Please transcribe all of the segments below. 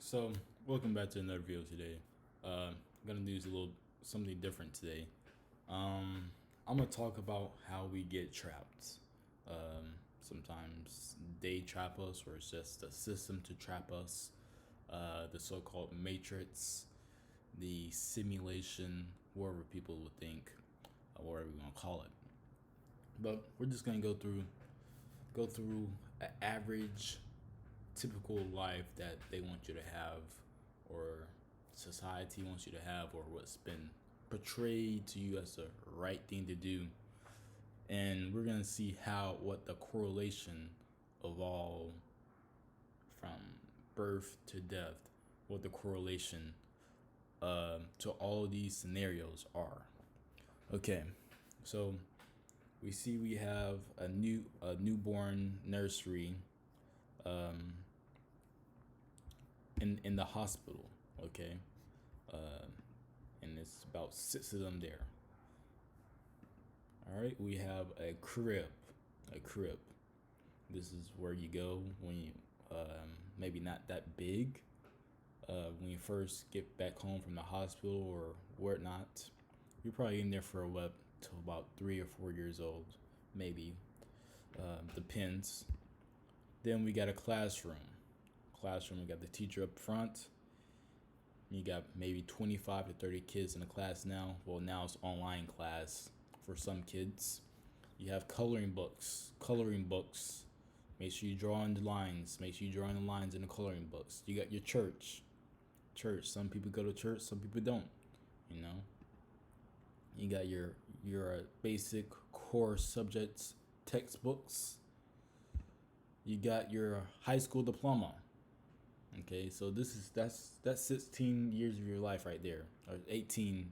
So, welcome back to another video today. I'm gonna do a little something different today. I'm gonna talk about how we get trapped. Sometimes they trap us, or it's just a system to trap us. The so-called matrix, the simulation, whatever people would think, or whatever we're gonna call it. But we're just gonna go through an average typical life that they want you to have, or society wants you to have, or what's been portrayed to you as the right thing to do. And we're gonna see what the correlation of all, from birth to death, what the correlation to all of these scenarios are. Okay, so we have a newborn nursery um, in the hospital. Okay, uh, and it's about six of them there. All right, we have a crib. A crib. This is where you go when you maybe not that big. When you first get back home from the hospital or whatnot, you're probably in there for what till about 3 or 4 years old, maybe. Depends. Then we got a classroom. We got the teacher up front. You got maybe 25 to 30 kids in the class now. Well, now it's online class for some kids. You have coloring books. Make sure you draw in the lines. In the coloring books. You got your church. Some people go to church, some people don't. You know. You got your basic core subjects textbooks. You got your high school diploma. Okay, so that's 16 years of your life right there, or 18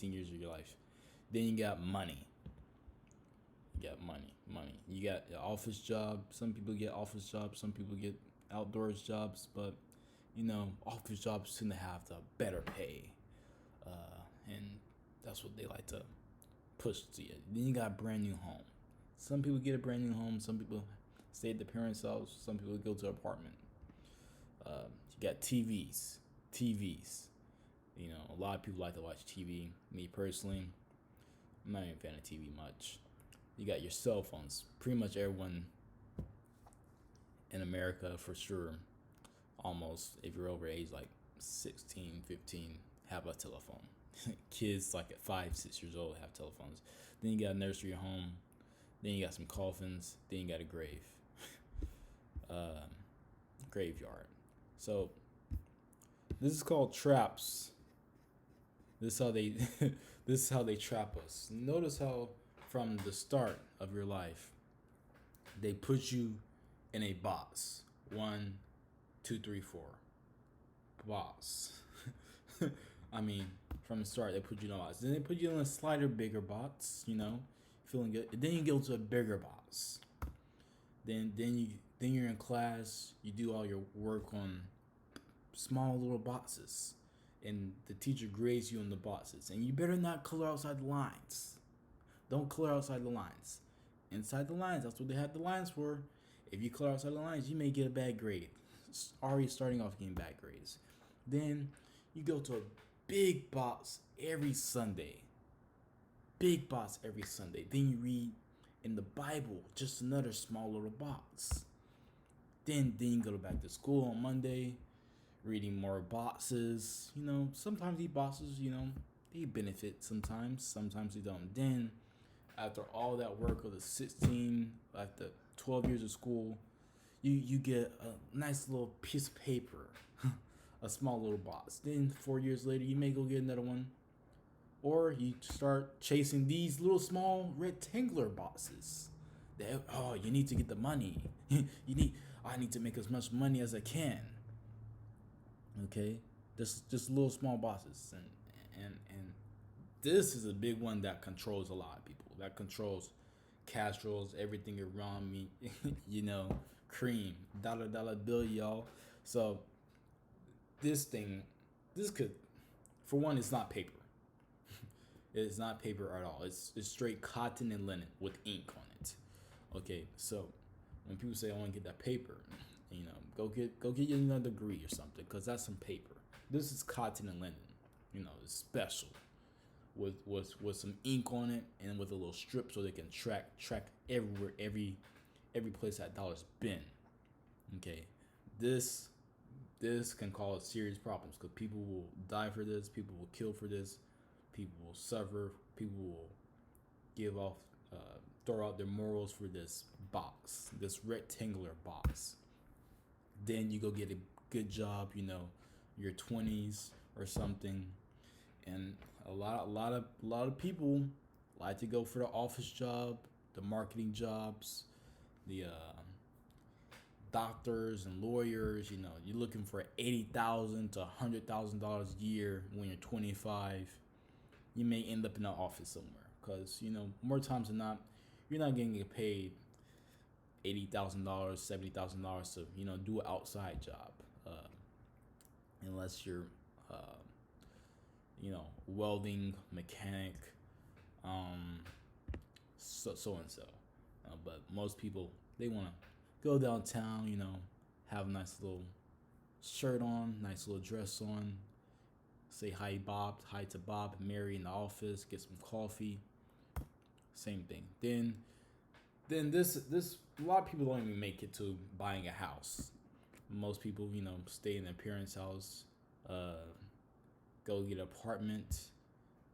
years of your life. Then you got money. You got the office job. Some people get office jobs, some people get outdoors jobs, but office jobs tend to have the better pay, and that's what they like to push to you. Then you got a brand new home. Some people get a brand new home. Some people stay at the parents' house. Some people go to an apartment. You got TVs. A lot of people like to watch TV. Me personally, I'm not even a fan of TV much. You got your cell phones. Pretty much everyone in America, for sure, almost, if you're over age like 16, 15, have a telephone. Kids like at 5, 6 years old have telephones. Then you got a nursery home. Then you got some coffins. Then you got a grave. Graveyard. So this is called traps. This is how they this is how they trap us. Notice how from the start of your life they put you in a box. 1, 2, 3, 4. Box. I mean, from the start they put you in a box. Then they put you in a slighter bigger box, feeling good. And then you go to a bigger box. Then you're in class, you do all your work on small little boxes, and the teacher grades you on the boxes, and you better not color outside the lines. Don't color outside the lines. Inside the lines, that's what they have the lines for. If you color outside the lines, you may get a bad grade. Already starting off getting bad grades. Then you go to a big box every Sunday. Then you read in the Bible, just another small little box. Then you go back to school on Monday, reading more boxes. Sometimes these boxes, they benefit sometimes they don't. Then after all that work of the 16, like the 12 years of school, you get a nice little piece of paper, a small little box. Then 4 years later, you may go get another one. Or you start chasing these little small rectangular boxes. You need to get the money. I need to make as much money as I can. Okay, just little small boxes, and this is a big one that controls a lot of people. That controls cash rolls, everything around me. Cream, dollar bill, y'all. So this could, for one, it's not paper. It's not paper at all. It's straight cotton and linen with ink on it. Okay, so when people say I want to get that paper, Go get you another degree or something, cause that's some paper. This is cotton and linen. It's special with some ink on it and with a little strip so they can track everywhere every place that dollar's been. Okay, this this can cause serious problems because people will die for this, people will kill for this, people will suffer, people will give off, throw out their morals for this box, this rectangular box. Then you go get a good job, your 20s or something, and a lot of people like to go for the office job, the marketing jobs, the doctors and lawyers. You're looking for $80,000 to $100,000 a year when you're 25. You may end up in an office somewhere because more times than not, you're not going to get paid $80,000, $70,000 to do an outside job, unless you're uh, welding mechanic, so and so. But most people, they want to go downtown, have a nice little shirt on, nice little dress on, say hi to Bob, Mary in the office, get some coffee, same thing. Then this a lot of people don't even make it to buying a house. Most people, stay in their parents' house, go get an apartment,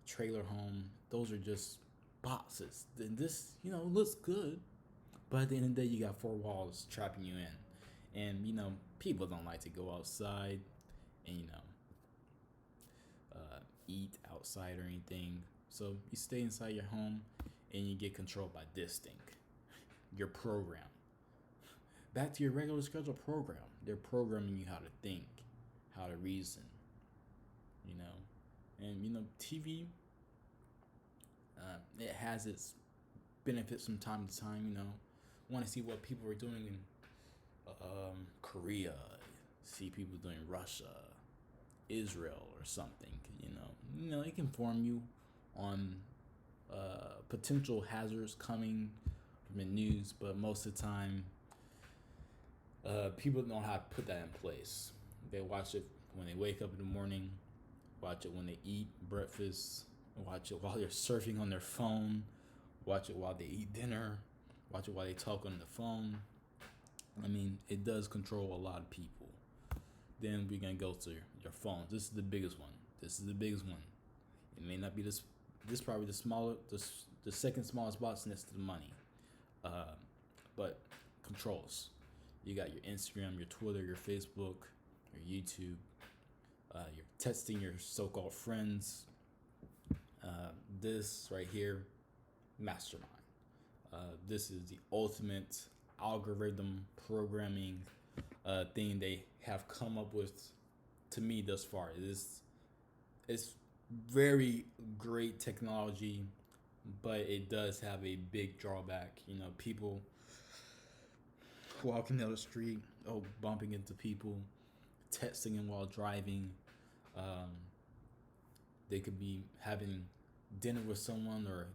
trailer home. Those are just boxes. Then this, looks good, but at the end of the day, you got four walls trapping you in, and people don't like to go outside and eat outside or anything. So you stay inside your home, and you get controlled by this thing, your program. Back to your regular scheduled program. They're programming you how to think, how to reason, and TV. It has its benefits from time to time. Want to see what people are doing in Korea, see people doing Russia, Israel, or something. It can inform you on potential hazards coming from the news, but most of the time, people don't know how to put that in place. They watch it when they wake up in the morning, watch it when they eat breakfast, watch it while they're surfing on their phone, watch it while they eat dinner, watch it while they talk on the phone. It does control a lot of people. Then we're gonna go to your phones. This is the biggest one. It may not be this. This probably the second smallest box next to the money. But controls. You got your Instagram, your Twitter, your Facebook, your YouTube. You're texting your so-called friends. This right here, mastermind. This is the ultimate algorithm programming thing they have come up with. To me, thus far, it's very great technology, but it does have a big drawback. People walking down the street, bumping into people, texting while driving. They could be having dinner with someone or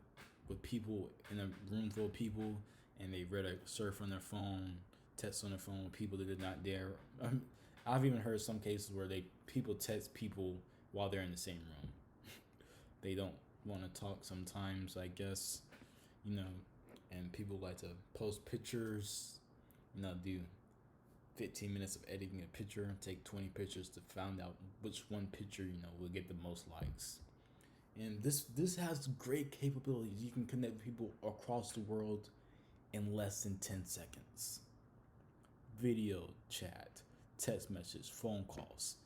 with people in a room full of people, and they rather surf on their phone, text on their phone with people that did not dare. I've even heard some cases where people text people while they're in the same room. They don't want to talk sometimes, I guess, and people like to post pictures, do 15 minutes of editing a picture, take 20 pictures to find out which one picture, will get the most likes. And this has great capabilities. You can connect people across the world in less than 10 seconds. Video chat, text message, phone calls.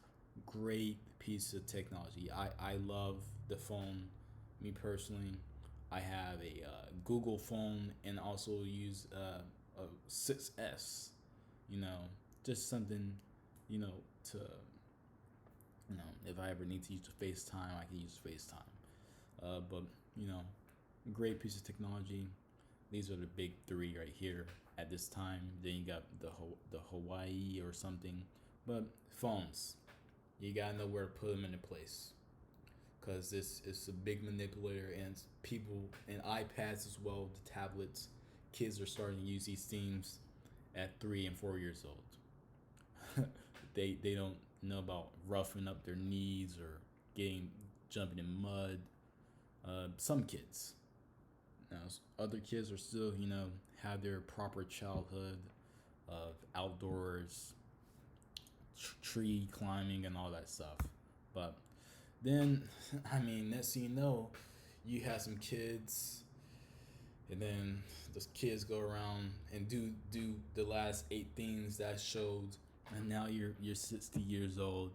Great piece of technology. I love the phone. Me personally, I have a Google phone and also use a 6S. Just something, to, if I ever need to use FaceTime, I can use FaceTime. But great piece of technology. These are the big three right here at this time. Then you got the Hawaii or something. But phones, you gotta know where to put them into place, because this is a big manipulator, and people and iPads as well, the tablets. Kids are starting to use these things at 3 and 4 years old. They don't know about roughing up their knees or getting jumping in mud. Some kids. Now, other kids are still, have their proper childhood of outdoors, tree climbing, and all that stuff. But then, next thing you know, you have some kids, and then those kids go around and do the last 8 things that showed, and now you're 60 years old.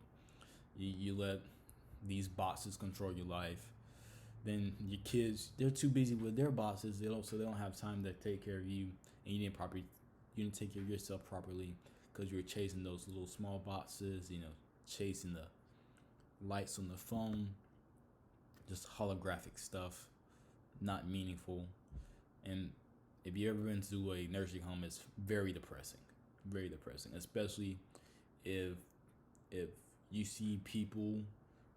You let these bosses control your life. Then your kids, they're too busy with their bosses. They don't have time to take care of you, and you didn't take care of yourself properly because you were chasing those little small boxes. Chasing the lights on the phone, just holographic stuff, not meaningful. And if you ever been to a nursing home, it's very depressing, especially if if you see people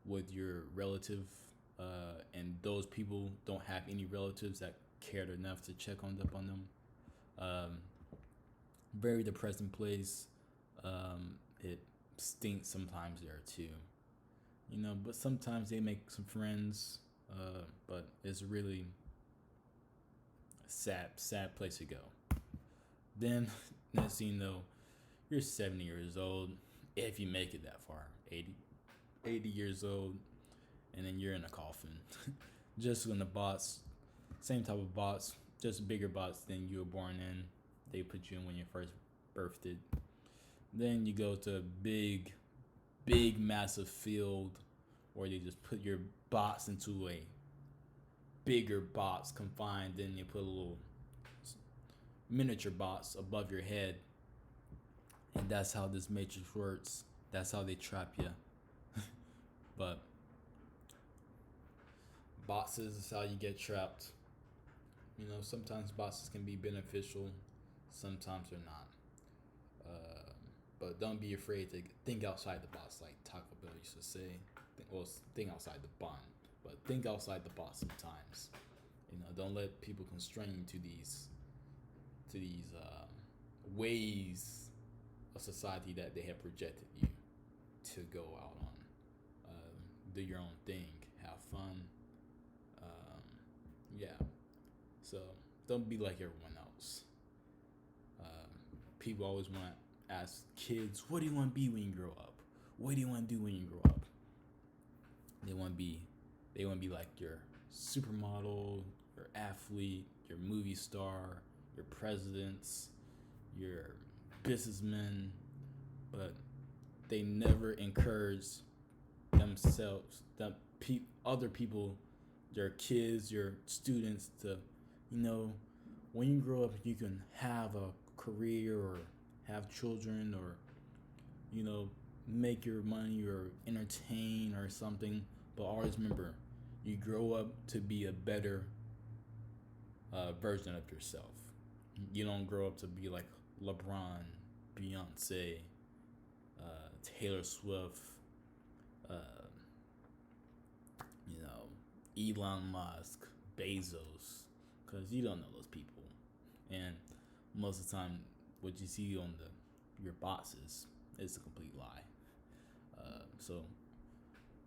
with your relative, and those people don't have any relatives that cared enough to check up on them. Um, Very depressing place. It stinks sometimes there too. But sometimes they make some friends. But it's really a sad place to go. Then next thing you know, you're 70 years old, if you make it that far. 80 years old, and then you're in a coffin. Just when the bots, same type of bots, just bigger bots than you were born in. They put you in when you first birthed. Then you go to a big, massive field where they just put your bots into a bigger box confined. Then you put a little miniature box above your head. And that's how this matrix works. That's how they trap you. But boxes is how you get trapped. Sometimes boxes can be beneficial, sometimes they're not. But don't be afraid to think outside the box, like Taco Bell used to say. Think outside the bun, but think outside the box sometimes. Don't let people constrain you to these ways of society that they have projected you to go out on. Do your own thing, have fun. Yeah. So don't be like everyone else. People always want to ask kids, "What do you want to be when you grow up? What do you want to do when you grow up?" They want to be like your supermodel, your athlete, your movie star, your presidents, your businessmen, but they never encourage themselves, other people, their kids, your students to, when you grow up, you can have a career or have children or, make your money or entertain or something. But always remember, you grow up to be a better version of yourself. You don't grow up to be like LeBron, Beyonce, Taylor Swift, uh, Elon Musk, Bezos, because you don't know those people. And most of the time, what you see on your boxes is a complete lie. So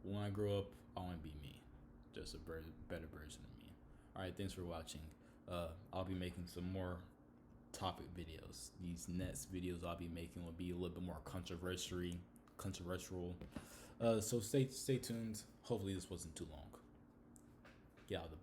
when I grow up, I want to be me, just a better version of me. All right, thanks for watching. I'll be making some more topic videos. These next videos I'll be making will be a little bit more controversial. So stay tuned. Hopefully this wasn't too long. Get out of the